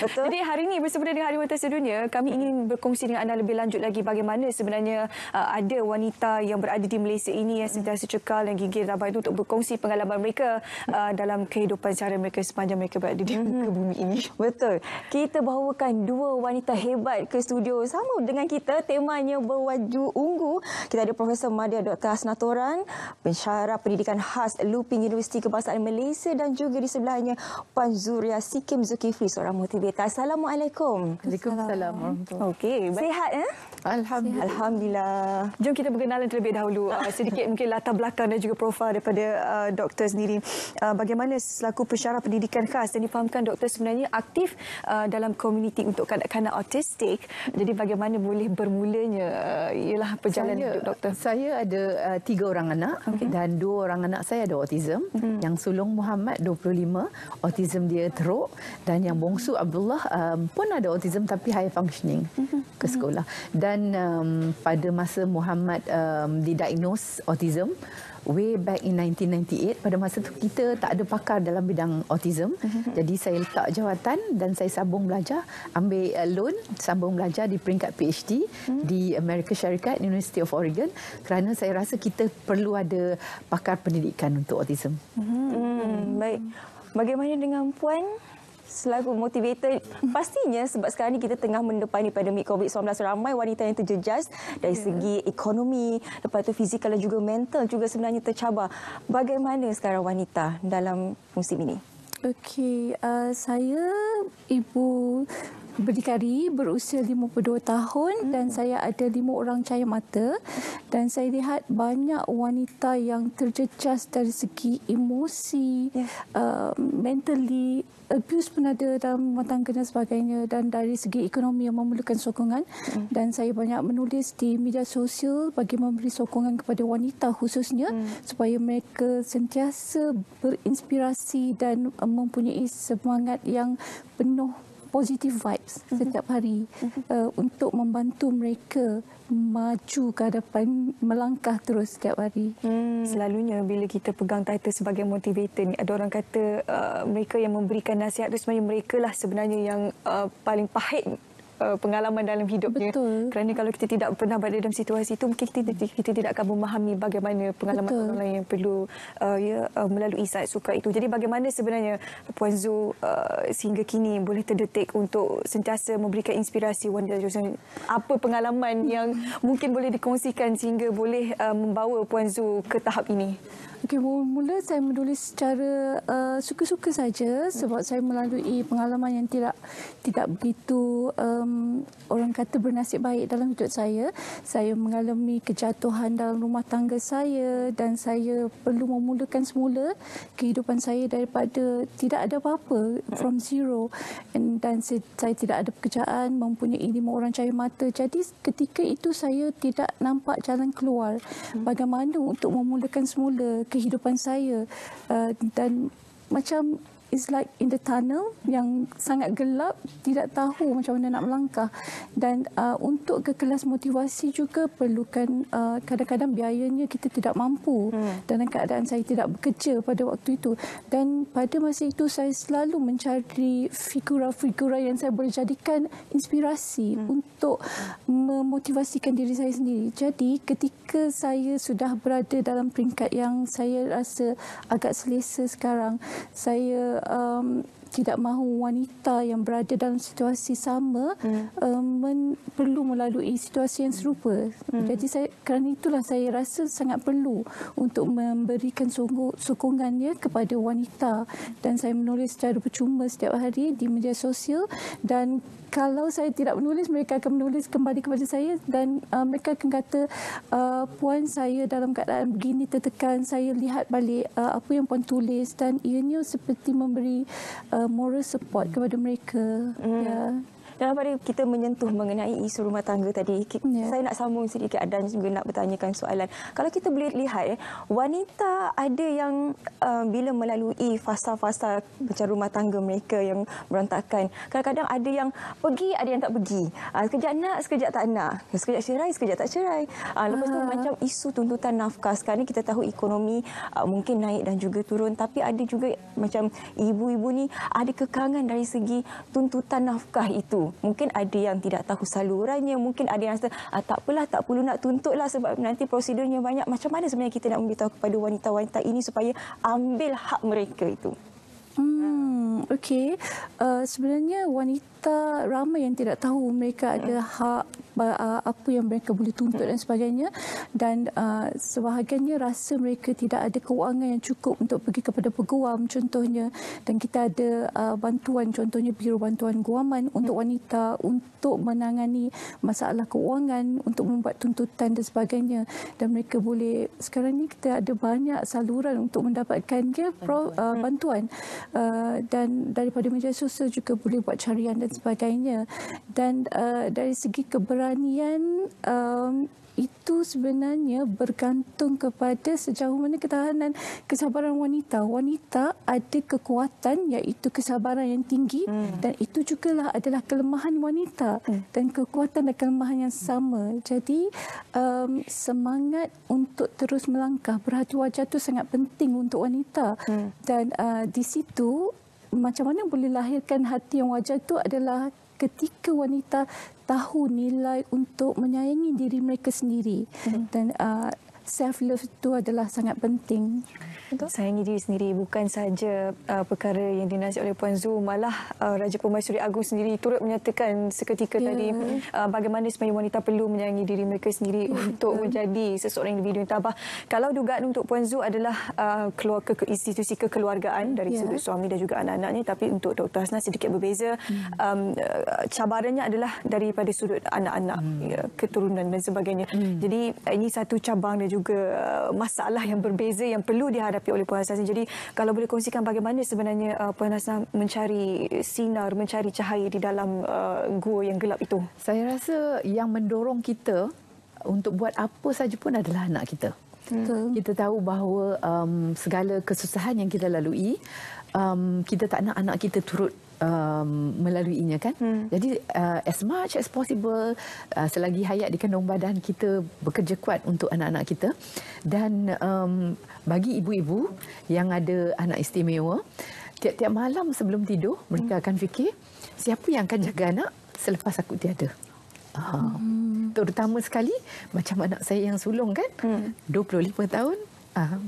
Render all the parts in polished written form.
Betul. Jadi hari ini bersama dengan Hari Wanita Sedunia, kami ingin berkongsi dengan anda lebih lanjut lagi bagaimana sebenarnya ada wanita yang berada di Malaysia ini yang sentiasa cekal dan gigih tabah itu untuk berkongsi pengalaman mereka dalam kehidupan seharian mereka sepanjang mereka berada di muka bumi ini. Betul. Kita bawakan dua wanita hebat ke studio sama dengan kita. Temanya berwaju ungu. Kita ada Profesor Madya Dr. Hasnatoran, pensyarah pendidikan khas Lupin Universiti Kebangsaan Malaysia, dan juga di sebelahnya Puan Zuria Sikim Zulkifli, seorang motivator. Assalamualaikum. Waalaikumsalam warahmatullahi. Okey, sihat Alhamdulillah. Alhamdulillah. Jom kita berkenalan terlebih dahulu. Sedikit mungkin latar belakang dan juga profil daripada doktor sendiri. Bagaimana selaku pensyarah pendidikan khas dan difahamkan doktor sebenarnya aktif dalam komuniti untuk kanak-kanak autistik. Jadi bagaimana boleh bermulanya ialah perjalanan hidup doktor? Saya ada 3 orang anak dan 2 orang anak saya ada autism. Yang sulung Muhammad 25, autism dia teruk, dan yang bongsu Abdullah pun ada autism tapi high functioning ke sekolah. Dan pada masa Muhammad didiagnose autism way back in 1998, pada masa itu kita tak ada pakar dalam bidang autism. Jadi saya letak jawatan dan saya sambung belajar, ambil loan, sambung belajar di peringkat PhD di Amerika Syarikat, University of Oregon, kerana saya rasa kita perlu ada pakar pendidikan untuk autism. Baik. Bagaimana dengan Puan? Selaku motivator, pastinya sebab sekarang ni kita tengah mendepani pandemik COVID-19, ramai wanita yang terjejas dari segi ekonomi, lepas tu fizikal dan juga mental juga sebenarnya tercabar. Bagaimana sekarang wanita dalam musim ini? Okey, saya ibu berdikari berusia 52 tahun dan saya ada 5 orang cahaya mata, dan saya lihat banyak wanita yang terjejas dari segi emosi, mentally, abuse pun ada dalam rumah tangga dan sebagainya, dan dari segi ekonomi yang memerlukan sokongan. Dan saya banyak menulis di media sosial bagi memberi sokongan kepada wanita khususnya supaya mereka sentiasa berinspirasi dan mempunyai semangat yang penuh positive vibes setiap hari untuk membantu mereka maju ke hadapan, melangkah terus setiap hari. Selalunya bila kita pegang title sebagai motivator ni, ada orang kata mereka yang memberikan nasihat itu sebenarnya mereka lah sebenarnya yang paling pahit pengalaman dalam hidupnya. Betul. Kerana kalau kita tidak pernah berada dalam situasi itu, mungkin kita tidak akan memahami bagaimana pengalaman orang lain yang perlu melalui saat sukar itu. Jadi bagaimana sebenarnya Puan Zu sehingga kini boleh terdetik untuk sentiasa memberikan inspirasi wanita? Apa pengalaman yang mungkin boleh dikongsikan sehingga boleh membawa Puan Zu ke tahap ini? Okey, mula saya menulis secara suka-suka saja sebab saya melalui pengalaman yang tidak begitu orang kata bernasib baik dalam hidup saya. Saya mengalami kejatuhan dalam rumah tangga saya dan saya perlu memulakan semula kehidupan saya daripada tidak ada apa-apa, from zero. Dan saya tidak ada pekerjaan, mempunyai 5 orang cahaya mata. Jadi ketika itu saya tidak nampak jalan keluar. Bagaimana untuk memulakan semula kehidupan saya, dan macam it's like in the tunnel yang sangat gelap, tidak tahu macam mana nak melangkah. Dan untuk ke kelas motivasi juga perlukan kadang-kadang biayanya kita tidak mampu. Dalam keadaan saya tidak bekerja pada waktu itu, dan pada masa itu saya selalu mencari figura-figura yang saya boleh jadikan inspirasi untuk memotivasikan diri saya sendiri. Jadi ketika saya sudah berada dalam peringkat yang saya rasa agak selesa sekarang, saya tidak mahu wanita yang berada dalam situasi sama perlu melalui situasi yang serupa. Jadi kerana itulah saya rasa sangat perlu untuk memberikan sokongannya kepada wanita, dan saya menulis secara percuma setiap hari di media sosial. Dan kalau saya tidak menulis, mereka akan menulis kembali kepada saya dan mereka akan kata, Puan, saya dalam keadaan begini tertekan, saya lihat balik apa yang Puan tulis, dan ianya seperti memberi moral support kepada mereka. Dalam pada kita menyentuh mengenai isu rumah tangga tadi, saya nak sambung sedikit Adan juga nak bertanyakan soalan. Kalau kita boleh lihat, wanita ada yang bila melalui fasa-fasa macam rumah tangga mereka yang berantakan, kadang-kadang ada yang pergi, ada yang tak pergi. Sekejap nak, sekejap tak nak. Sekejap cerai, sekejap tak cerai. Lepas tu macam isu tuntutan nafkah. Sekarang ni kita tahu ekonomi mungkin naik dan juga turun, tapi ada juga macam ibu-ibu ni ada kekangan dari segi tuntutan nafkah itu. Mungkin ada yang tidak tahu salurannya, mungkin ada yang rasa tak apalah, tak perlu nak tuntutlah sebab nanti prosedurnya banyak. Macam mana sebenarnya kita nak memberitahu kepada wanita-wanita ini supaya ambil hak mereka itu? Okey. Sebenarnya wanita ramai yang tidak tahu mereka ada hak apa yang mereka boleh tuntut dan sebagainya, dan sebahagiannya rasa mereka tidak ada kewangan yang cukup untuk pergi kepada peguam contohnya, dan kita ada bantuan contohnya Biro Bantuan Guaman untuk wanita untuk menangani masalah kewangan, untuk membuat tuntutan dan sebagainya, dan mereka boleh sekarang ni kita ada banyak saluran untuk mendapatkan bantuan, dan daripada media sosial juga boleh buat carian dan sebagainya. Dan dari segi keberanian itu sebenarnya bergantung kepada sejauh mana ketahanan kesabaran wanita. Wanita ada kekuatan iaitu kesabaran yang tinggi, dan itu jugalah adalah kelemahan wanita, dan kekuatan dan kelemahan yang sama. Jadi semangat untuk terus melangkah berhati wajah itu sangat penting untuk wanita. Dan di situ macam mana boleh lahirkan hati yang wajar itu adalah ketika wanita tahu nilai untuk menyayangi diri mereka sendiri. Dan self love itu adalah sangat penting. Sayangi diri sendiri bukan sahaja perkara yang dinasihat oleh Puan Zu, malah Raja Permaisuri Agong sendiri turut menyatakan seketika tadi bagaimana sebenarnya wanita perlu menyayangi diri mereka sendiri untuk menjadi seseorang individu yang tabah. Kalau dugaan untuk Puan Zu adalah keluar ke institusi kekeluargaan dari sudut suami dan juga anak-anaknya, tapi untuk Dr. Hasnah sedikit berbeza. Cabarannya adalah daripada sudut anak-anak, keturunan dan sebagainya. Jadi ini satu cabang dan juga masalah yang berbeza yang perlu dihadapi oleh Puan Hasnah. Jadi kalau boleh kongsikan bagaimana sebenarnya Puan Hasnah mencari sinar, mencari cahaya di dalam gua yang gelap itu? Saya rasa yang mendorong kita untuk buat apa saja pun adalah anak kita. Kita tahu bahawa segala kesusahan yang kita lalui, kita tak nak anak kita turut melaluinya kan. Jadi as much as possible, selagi hayat di kandung badan, kita bekerja kuat untuk anak-anak kita. Dan bagi ibu-ibu yang ada anak istimewa, tiap-tiap malam sebelum tidur mereka akan fikir siapa yang akan jaga anak selepas aku tiada. Terutama sekali macam anak saya yang sulung kan, 25 tahun,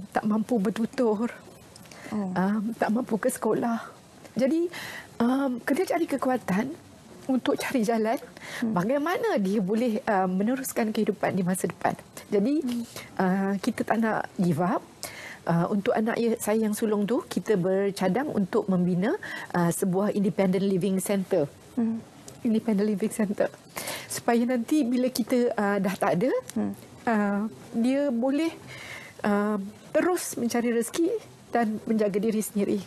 tak mampu bertutur, tak mampu ke sekolah. Jadi kena cari kekuatan untuk cari jalan bagaimana dia boleh meneruskan kehidupan di masa depan. Jadi kita tak nak give up. Untuk anak saya yang sulung tu, kita bercadang untuk membina sebuah independent living center. Independent living center. Supaya nanti bila kita dah tak ada, dia boleh terus mencari rezeki dan menjaga diri sendiri.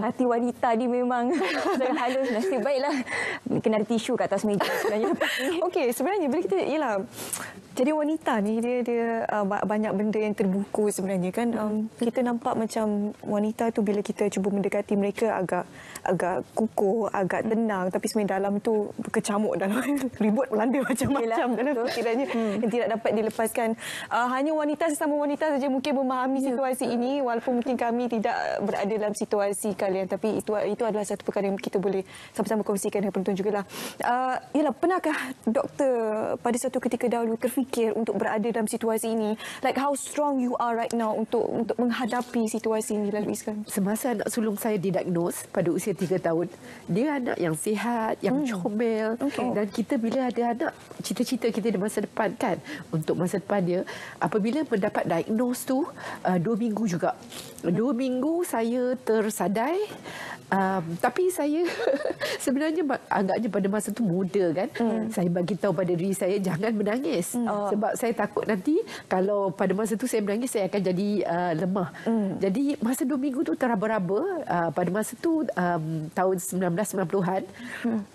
Hati wanita ni memang sangat halus. Nasib baiklah kena ada tisu kat atas meja sebenarnya. Okey, sebenarnya bila kita jadi wanita ni dia banyak benda yang terbuku sebenarnya kan. Kita nampak macam wanita tu bila kita cuba mendekati mereka agak kukuh, agak tenang, tapi sebenarnya dalam tu berkecamuk dalam ribut melanda macam-macam dalam fikirannya yang tidak dapat dilepaskan. Hanya wanita sesama wanita saja mungkin memahami situasi ini, walaupun mungkin kami tidak berada dalam situasi kalian, tapi itu adalah satu perkara yang kita boleh sama-sama kongsikan dengan penonton jugalah. Pernahkah doktor pada satu ketika dahulu terfikir untuk berada dalam situasi ini, like how strong you are right now untuk menghadapi situasi ini lalui sekarang? Semasa anak sulung saya didiagnos pada usia 3 tahun, dia anak yang sihat, yang comel, dan kita bila ada anak, cita-cita kita di masa depan kan, untuk masa depan dia, apabila mendapat diagnos tu 2 minggu juga 2 minggu saya tersadai. Tapi saya sebenarnya agaknya pada masa tu muda kan. Saya bagi tahu pada diri saya jangan menangis. Sebab saya takut nanti kalau pada masa tu saya menangis saya akan jadi lemah. Jadi masa 2 minggu tu teraba-raba. Pada masa tu tahun 1990-an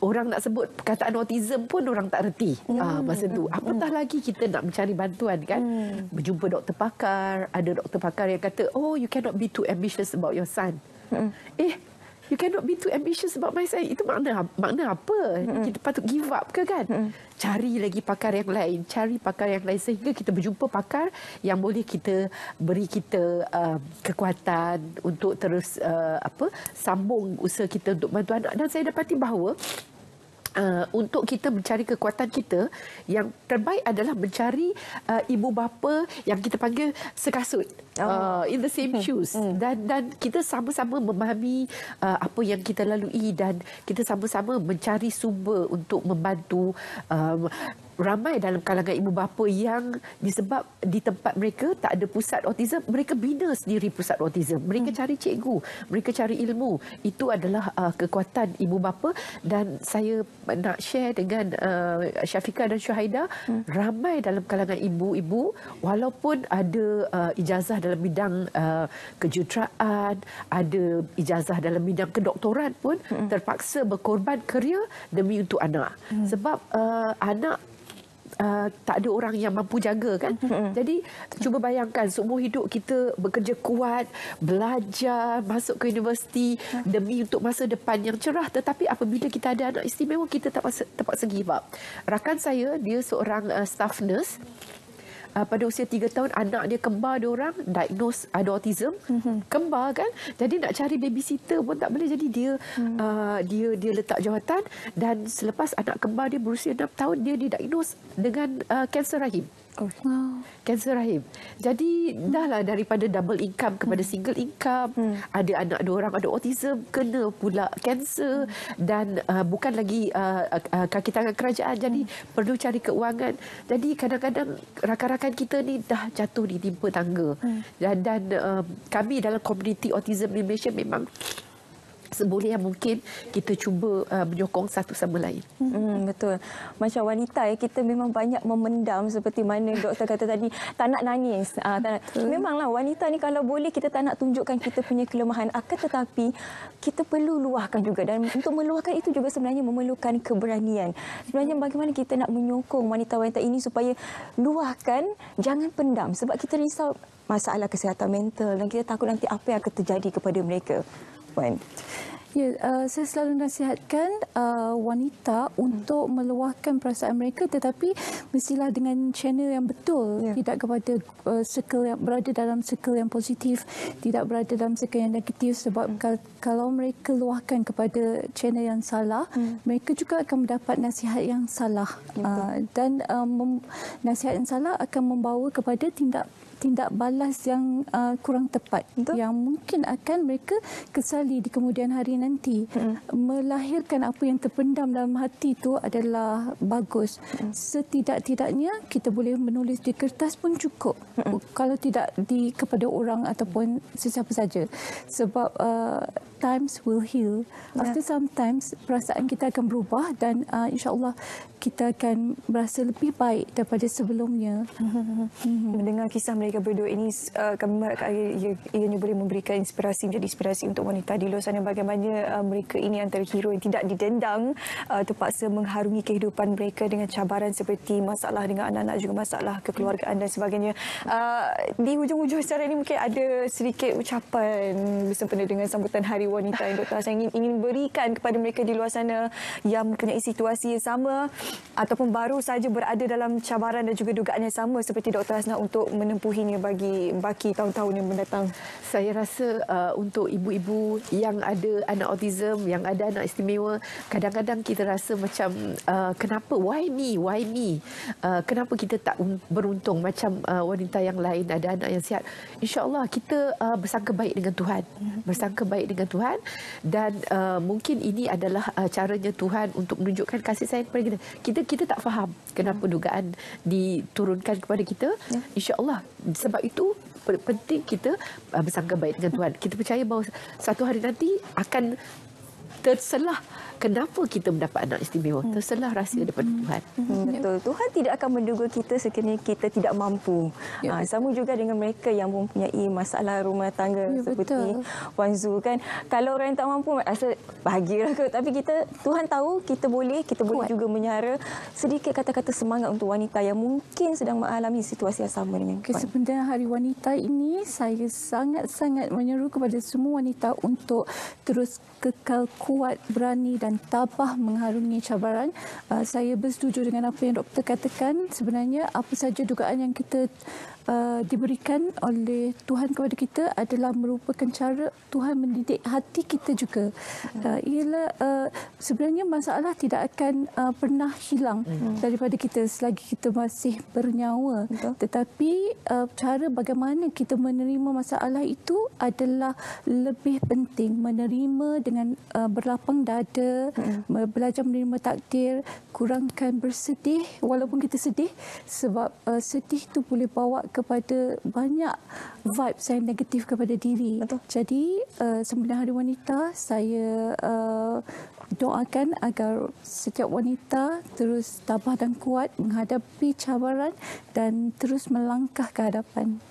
orang nak sebut perkataan autism pun orang tak reti. Masa tu apatah lagi kita nak mencari bantuan kan. Berjumpa doktor pakar, ada doktor pakar yang kata, "Oh, you cannot be too ambitious about your son." You cannot be too ambitious about my son. Itu makna apa? Kita patut give up ke kan? Cari lagi pakar yang lain. Cari pakar yang lain sehingga kita berjumpa pakar yang boleh beri kita kekuatan untuk terus sambung usaha kita untuk bantu anak. Dan saya dapati bahawa untuk kita mencari kekuatan kita, yang terbaik adalah mencari ibu bapa yang kita panggil sekasut, in the same shoes, dan kita sama-sama memahami apa yang kita lalui dan kita sama-sama mencari sumber untuk membantu. Ramai dalam kalangan ibu bapa yang disebab di tempat mereka tak ada pusat autism, mereka bina sendiri pusat autism. Mereka cari cikgu, mereka cari ilmu. Itu adalah kekuatan ibu bapa. Dan saya nak share dengan Syafiqah dan Syuhaida, ramai dalam kalangan ibu-ibu walaupun ada ijazah dalam bidang kejuruteraan, ada ijazah dalam bidang kedoktoran pun terpaksa berkorban kerja demi untuk anak. Sebab anak tak ada orang yang mampu jaga kan. Jadi cuba bayangkan seumur hidup kita bekerja kuat, belajar, masuk ke universiti demi untuk masa depan yang cerah, tetapi apabila kita ada anak istimewa kita terpaksa give up. Rakan saya, dia seorang staff nurse. Pada usia 3 tahun anak dia kembar, dia orang diagnose ada autism, kembar kan. Jadi nak cari babysitter pun tak boleh. Jadi dia letak jawatan, dan selepas anak kembar dia berusia 6 tahun dia didiagnose dengan kanser rahim. Kanser rahim. Jadi dah lah daripada double income kepada single income. Ada anak 2 orang ada autism, kena pula kanser, dan bukan lagi kaki tangan kerajaan. Jadi perlu cari keuangan. Jadi kadang-kadang rakan-rakan kita ni dah jatuh di timpa tangga. Dan kami dalam komuniti autism di Malaysia memang seboleh yang mungkin kita cuba menyokong satu sama lain. Betul. Macam wanita kita memang banyak memendam seperti mana doktor kata tadi, tak nak nangis. Memanglah wanita ni kalau boleh kita tak nak tunjukkan kita punya kelemahan, akan tetapi kita perlu luahkan juga, dan untuk meluahkan itu juga sebenarnya memerlukan keberanian. Sebenarnya bagaimana kita nak menyokong wanita-wanita ini supaya luahkan, jangan pendam, sebab kita risau masalah kesihatan mental dan kita takut nanti apa yang akan terjadi kepada mereka. Puan. Ya, saya selalu nasihatkan wanita untuk meluahkan perasaan mereka, tetapi mestilah dengan channel yang betul. Tidak kepada circle yang berada dalam circle yang positif, tidak berada dalam circle yang negatif. Sebab kalau mereka luahkan kepada channel yang salah, mereka juga akan mendapat nasihat yang salah. Dan nasihat yang salah akan membawa kepada tindak balas yang kurang tepat, yang mungkin akan mereka kesali di kemudian hari nanti. Melahirkan apa yang terpendam dalam hati itu adalah bagus. Setidak-tidaknya kita boleh menulis di kertas pun cukup, kalau tidak kepada orang ataupun sesiapa saja. Sebab times will heal. After sometimes perasaan kita akan berubah, dan insya-Allah kita akan berasa lebih baik daripada sebelumnya. Mendengar kisah mereka berdua ini, kami ianya boleh memberikan inspirasi, menjadi inspirasi untuk wanita di luar sana, bagaimana mereka ini antara hero yang tidak didendang, terpaksa mengharungi kehidupan mereka dengan cabaran seperti masalah dengan anak-anak, juga masalah kekeluargaan dan sebagainya. Di hujung-hujung acara ini mungkin ada sedikit ucapan bersempena dengan sambutan Hari Wanita yang Dr. Hassan ingin berikan kepada mereka di luar sana yang mempunyai situasi yang sama ataupun baru saja berada dalam cabaran dan juga dugaan yang sama seperti Dr. Hasna untuk menempuhinya baki tahun-tahun yang mendatang. Saya rasa untuk ibu-ibu yang ada anak autism, yang ada anak istimewa, kadang-kadang kita rasa macam kenapa, why me? Kenapa kita tak beruntung macam wanita yang lain ada anak yang sihat? InsyaAllah kita bersangka baik dengan Tuhan. Bersangka baik dengan Tuhan, dan mungkin ini adalah caranya Tuhan untuk menunjukkan kasih sayang kepada kita. Kita tak faham kenapa dugaan diturunkan kepada kita. InsyaAllah sebab itu penting kita bersangka baik dengan Tuhan. Kita percaya bahawa satu hari nanti akan terselah kenapa kita mendapat anak istimewa. Terselah rahsia daripada Tuhan. Betul. Tuhan tidak akan menduga kita sekiranya kita tidak mampu. Sama juga dengan mereka yang mempunyai masalah rumah tangga seperti Puan Zu kan. Kalau orang yang tak mampu rasa bahagialah kot. Tapi Tuhan tahu kita boleh juga menyara sedikit kata-kata semangat untuk wanita yang mungkin sedang mengalami situasi yang sama dengan Puan. Sebenarnya Hari Wanita ini saya sangat-sangat menyeru kepada semua wanita untuk terus kekal kuat, berani dan tabah mengharungi cabaran. Saya bersetuju dengan apa yang doktor katakan. Sebenarnya apa saja dugaan yang kita diberikan oleh Tuhan kepada kita adalah merupakan cara Tuhan mendidik hati kita juga. Sebenarnya masalah tidak akan pernah hilang daripada kita selagi kita masih bernyawa. Tetapi cara bagaimana kita menerima masalah itu adalah lebih penting. Menerima dengan berlapang dada, belajar menerima takdir, kurangkan bersedih walaupun kita sedih, sebab sedih itu boleh bawa kepada banyak vibes yang negatif kepada diri. Jadi sembilan Hari Wanita, saya doakan agar setiap wanita terus tabah dan kuat menghadapi cabaran dan terus melangkah ke hadapan.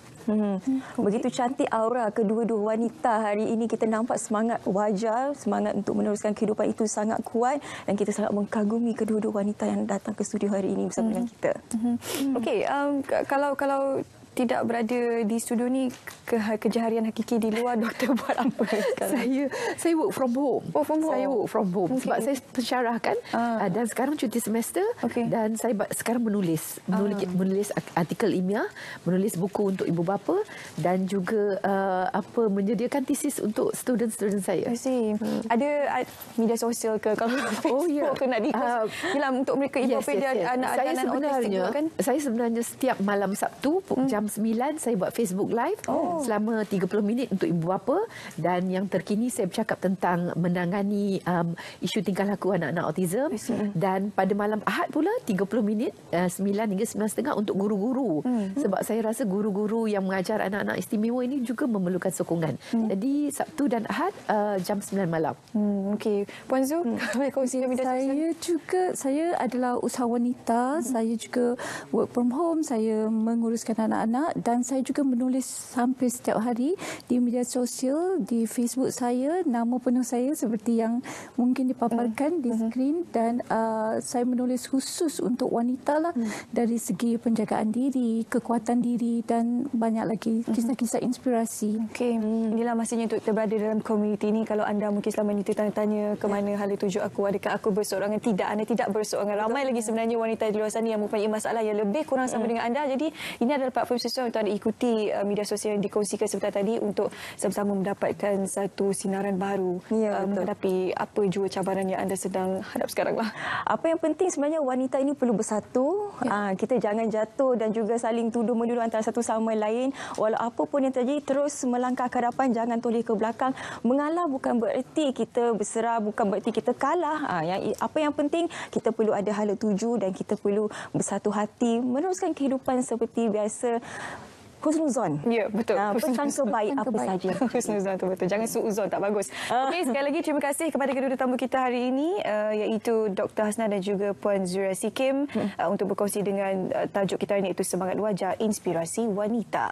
Begitu cantik aura kedua-dua wanita hari ini. Kita nampak semangat wajar, semangat untuk meneruskan kehidupan itu sangat kuat, dan kita sangat mengagumi kedua-dua wanita yang datang ke studio hari ini bersama dengan kita. Okey, kalau tidak berada di studio ni, kejaharian hakiki di luar doktor buat apa sekarang? Saya work from home. Saya work from home sebab saya pensyarah kan, dan sekarang cuti semester, dan saya sekarang menulis artikel ilmiah, menulis buku untuk ibu bapa, dan juga menyediakan tesis untuk student-student saya. I see. Ada media sosial ke kalau Facebook ke nak untuk mereka ibu bapa dan anak-anak autistik kan? Saya sebenarnya setiap malam Sabtu jam 9 saya buat Facebook Live selama 30 minit untuk ibu bapa, dan yang terkini saya bercakap tentang menangani isu tingkah laku anak-anak autism, dan pada malam Ahad pula 30 minit 9 hingga 9.30 untuk guru-guru, sebab saya rasa guru-guru yang mengajar anak-anak istimewa ini juga memerlukan sokongan. Jadi Sabtu dan Ahad jam 9 malam. Okey, Puan Zu, kongsi media sosial. Saya adalah usahawan wanita, saya juga work from home, saya menguruskan anak-anak, dan saya juga menulis hampir setiap hari di media sosial, di Facebook saya, nama penuh saya seperti yang mungkin dipaparkan di skrin, dan saya menulis khusus untuk wanita lah, dari segi penjagaan diri, kekuatan diri, dan banyak lagi kisah-kisah inspirasi. Okey, inilah masanya untuk kita berada dalam komuniti ini. Kalau anda mungkin selama ini tertanya-tanya ke mana hala tuju aku, adakah aku berseorangan? Tidak, anda tidak berseorangan. Ramai lagi sebenarnya wanita di luar sana yang mempunyai masalah yang lebih kurang sama dengan anda. Jadi ini adalah platform sosial untuk anda ikuti media sosial yang dikongsikan seperti tadi, untuk sama-sama mendapatkan satu sinaran baru menghadapi apa jua cabaran yang anda sedang hadap sekarang lah. Apa yang penting sebenarnya, wanita ini perlu bersatu. Kita jangan jatuh dan juga saling tuduh-menuduh antara satu sama lain. Walau apa pun yang terjadi, terus melangkah ke hadapan, jangan toleh ke belakang. Mengalah bukan bererti kita berserah, bukan bererti kita kalah. Apa yang penting, kita perlu ada hala tuju dan kita perlu bersatu hati meneruskan kehidupan seperti biasa. Husnuzon. Ya, betul. Persangka baik apa saja. Husnuzon tu betul. Jangan suuzon, tak bagus. Okey, sekali lagi terima kasih kepada kedua tetamu kita hari ini, iaitu Dr. Hasna dan juga Puan Zura Sikim, untuk berkongsi dengan tajuk kita hari ini, iaitu Semangat Wajar Inspirasi Wanita.